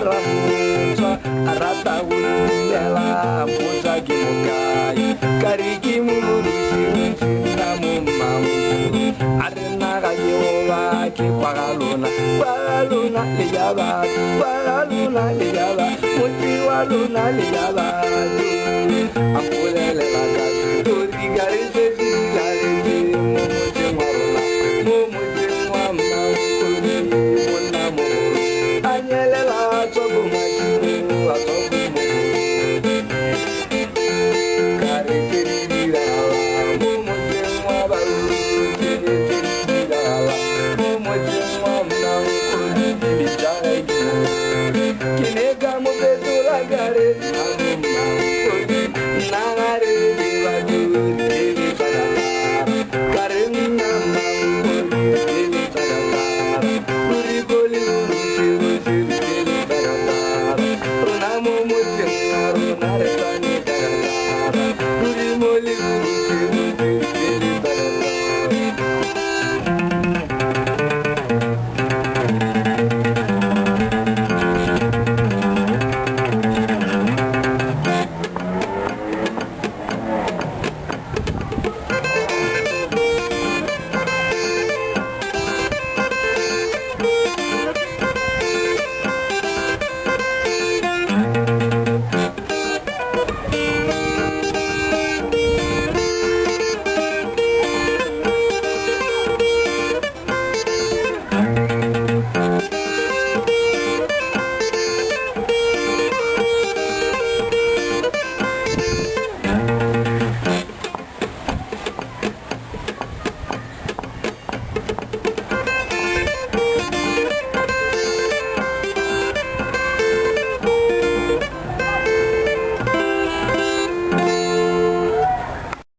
Ramotswa arata ulela mutsa kimukai kariki mulurusi na mumangu arena ga Yehova ke pagalona le yaba muti wa luna le yaba apulele la ka tori gari se la le muti marona muti wa Mmankgodi mona mo anyele la tsogo maji wa tsogo mo kare kirira muti wa ba kirira muti wa Mmankgodi bijai kinega mo betura gare na Mmankgodi nangare wa duri para kare na Mmankgodi para uri goli uri para Ramo muti